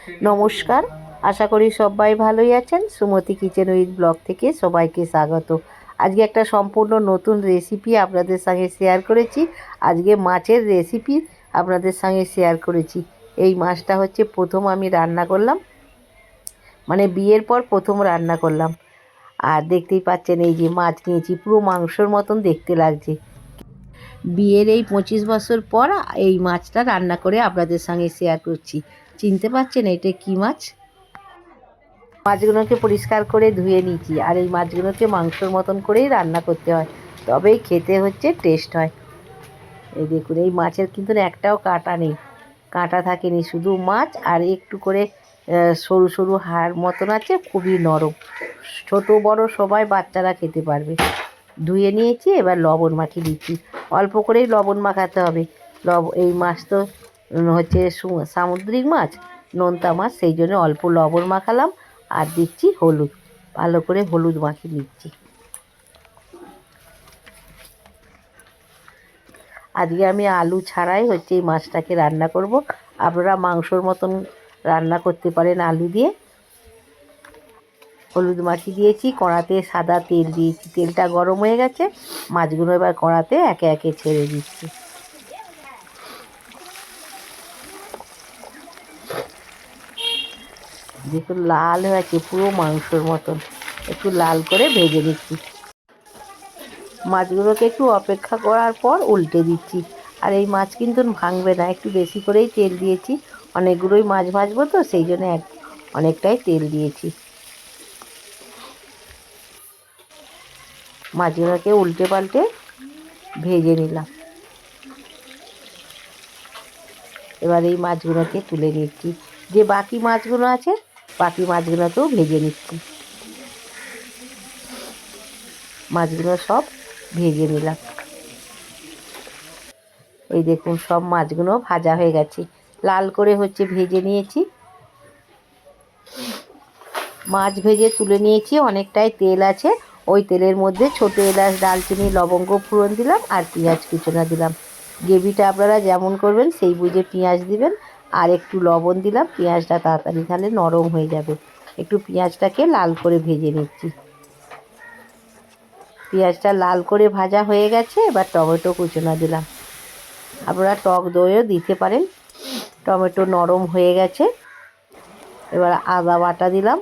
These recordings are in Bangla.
নমস্কার, আশা করি সবাই ভালোই আছেন। সুমতি কিচেন উইথ ব্লগ থেকে সবাইকে স্বাগত। আজকে একটা সম্পূর্ণ নতুন রেসিপি আপনাদের সঙ্গে শেয়ার করেছি। আজকে মাছের রেসিপি আপনাদের সঙ্গে শেয়ার করেছি। এই মাছটা হচ্ছে প্রথম আমি রান্না করলাম, মানে বিয়ের পর প্রথম রান্না করলাম। আর দেখতেই পাচ্ছেন এই যে মাছ নিয়েছি, পুরো মাংসর মতন দেখতে লাগছে। বিয়ের এই 25 বছর পর এই মাছটা রান্না করে আপনাদের সঙ্গে শেয়ার করছি। চিনতে পারছেন এটা কী মাছ? মাছগুলোকে পরিষ্কার করে ধুয়ে নিয়েছি, আর এই মাছগুলোকে মাংসর মতন করেই রান্না করতে হয়, তবেই খেতে হচ্ছে টেস্ট হয়। এই দেখুন, এই মাছের কিন্তু একটাও কাঁটা নেই, কাঁটা থাকেনি, শুধু মাছ আর একটু করে সরু সরু হাড় মতন আছে, খুবই নরম। ছোট বড় সবাই বাচ্চারা খেতে পারবে। ধুয়ে নিয়েছি, এবার লবণ মাখিয়ে দিচ্ছি। অল্প করেই লবণ মাখাতে হবে। এই মাছ তো হচ্ছে সামুদ্রিক মাছ, নোনতা মাছ, সেই জন্য অল্প লবণ মাখালাম। আর দিচ্ছি হলুদ, ভালো করে হলুদ মাখিয়ে নিচ্ছি। আজকে আমি আলু ছাড়াই হচ্ছে এই মাছটাকে রান্না করব। আপনারা মাংসর মতন রান্না করতে পারেন আলু দিয়ে। হলুদ মাখিয়ে দিয়েছি, কড়াতে সাদা তেল দিয়েছি, তেলটা গরম হয়ে গেছে। মাছগুলো এবার কড়াতে একে একে ছেড়ে দিচ্ছি। দেখুন লাল হয়েছে, পুরো মাংসর মতন। একটু লাল করে ভেজে নিচ্ছি। মাছগুলোকে একটু অপেক্ষা করার পর উল্টে দিচ্ছি। আর এই মাছ কিন্তু ভাঙবে না, একটু বেশি করেই তেল দিয়েছি। অনেকগুলোই মাছ ভাজবো তো, সেই জন্য অনেকটাই তেল দিয়েছি। মাছগুলোকে উল্টে পাল্টে ভেজে নিলাম। এবার এই মাছগুলোকে তুলে নিচ্ছি। যে বাকি মাছগুলো আছে, বাকি মাছগুলোকেও ভেজে নিচ্ছি। মাছগুলো সব ভেজে নিলাম। এই দেখুন, সব মাছগুলো ভাজা হয়ে গেছে, লাল করে হচ্ছে ভেজে নিয়েছি। মাছ ভেজে তুলে নিয়েছি, অনেকটাই তেল আছে। ওই তেলের মধ্যে ছোটো এলাচ, দারচিনি, লবঙ্গ ফোড়ন দিলাম, আর পেঁয়াজ কুচনা দিলাম। গ্রেভিটা আপনারা যেমন করবেন সেই বুঝে পেঁয়াজ দিবেন। আর একটু লবণ দিলাম, পেঁয়াজটা তাড়াতাড়ি তাহলে নরম হয়ে যাবে। একটু পেঁয়াজটাকে লাল করে ভেজে নিচ্ছি। পেঁয়াজটা লাল করে ভাজা হয়ে গেছে, এবার টমেটো কুচনা দিলাম। আপনারা টক দইও দিতে পারেন। টমেটো নরম হয়ে গেছে, এবার আদা বাটা দিলাম,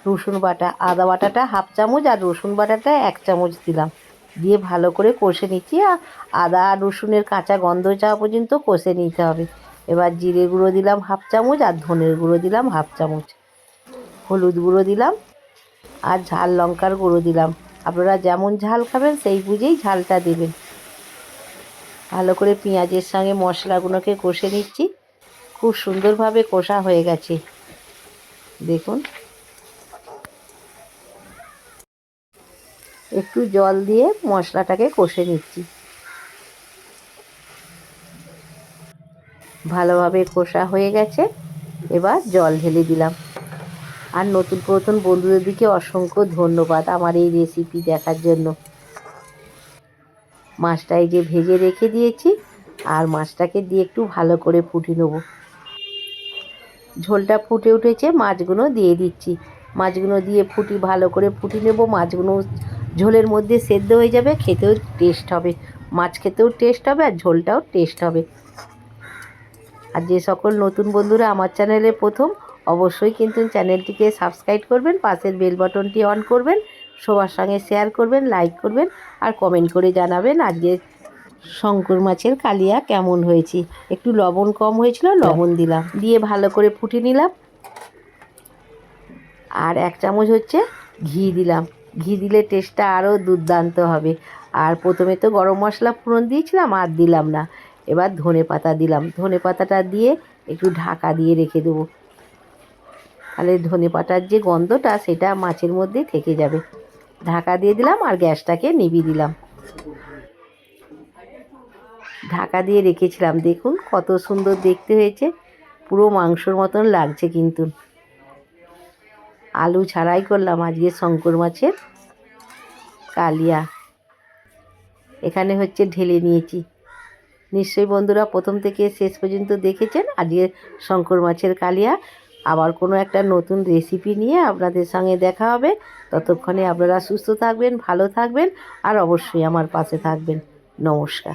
রসুন বাটা। আদা বাটাটা হাফ চামচ আর রসুন বাটাটা 1 চামচ দিলাম। দিয়ে ভালো করে কষে নিচ্ছি। আদা আর রসুনের কাঁচা গন্ধ যাওয়া পর্যন্ত কষে নিতে হবে। এবার জিরে গুঁড়ো দিলাম হাফ চামচ, আর ধনের গুঁড়ো দিলাম হাফ চামচ। হলুদ গুঁড়ো দিলাম, আর ঝাল লঙ্কার গুঁড়ো দিলাম। আপনারা যেমন ঝাল খাবেন সেই বুঝেই ঝালটা দেবেন। ভালো করে পেঁয়াজের সঙ্গে মশলাগুলোকে কষে নিচ্ছি। খুব সুন্দরভাবে কষা হয়ে গেছে, দেখুন। একটু জল দিয়ে মশলাটাকে কষে নিচ্ছি। ভালোভাবে কষা হয়ে গেছে, এবার জল ঢেলে দিলাম। আর নতুন নতুন বন্ধুদের দিকে অসংখ্য ধন্যবাদ আমার এই রেসিপি দেখার জন্য। মাছটাই যে ভেজে রেখে দিয়েছি, আর মাছটাকে দিয়ে একটু ভালো করে ফুটিয়ে নেব। ঝোলটা ফুটে উঠেছে, মাছগুলো দিয়ে দিচ্ছি। মাছগুলো দিয়ে ভালো করে ফুটিয়ে নেব। মাছগুলো ঝোলের মধ্যে সেদ্ধ হয়ে যাবে, খেতেও টেস্ট হবে। মাছ খেতেও টেস্ট হবে, আর ঝোলটাও টেস্ট হবে। আর যে সকল নতুন বন্ধুরা আমার চ্যানেলে প্রথম, অবশ্যই কিন্তু চ্যানেলটিকে সাবস্ক্রাইব করবেন, পাশের বেল বাটনটি অন করবেন, সবার সঙ্গে শেয়ার করবেন, লাইক করবেন, আর কমেন্ট করে জানাবেন আজকে শঙ্কর মাছের কালিয়া কেমন হয়েছে। একটু লবণ কম হয়েছিল, লবণ দিলাম। দিয়ে ভালো করে ফুটিয়ে নিলাম। আর 1 চামচ হচ্ছে ঘি দিলাম। ঘি দিলে টেস্টটা আরও দুর্দান্ত হবে। আর প্রথমে তো গরম মশলা ফোড়ন দিয়েছিলাম, আর দিলাম না। এবার ধনে পাতা দিলাম। ধনে পাতাটা দিয়ে একটু ঢাকা দিয়ে রেখে দেবো, তাহলে ধনে পাতার যে গন্ধটা সেটা মাছের মধ্যেই থেকে যাবে। ঢাকা দিয়ে দিলাম, আর গ্যাসটাকে নিভিয়ে দিলাম। ঢাকা দিয়ে রেখেছিলাম, দেখুন কত সুন্দর দেখতে হয়েছে, পুরো মাংসর মতন লাগছে। কিন্তু আলু ছাড়াই করলাম আজকে শঙ্কর মাছের কালিয়া। এখানে হচ্ছে ঢেলে নিয়েছি। নিশ্চয়ই বন্ধুরা প্রথম থেকে শেষ পর্যন্ত দেখেছেন আজকে শঙ্কর মাছের কালিয়া। আবার কোনো একটা নতুন রেসিপি নিয়ে আপনাদের সঙ্গে দেখা হবে। ততক্ষণে আপনারা সুস্থ থাকবেন, ভালো থাকবেন আর অবশ্যই আমার পাশে থাকবেন। নমস্কার।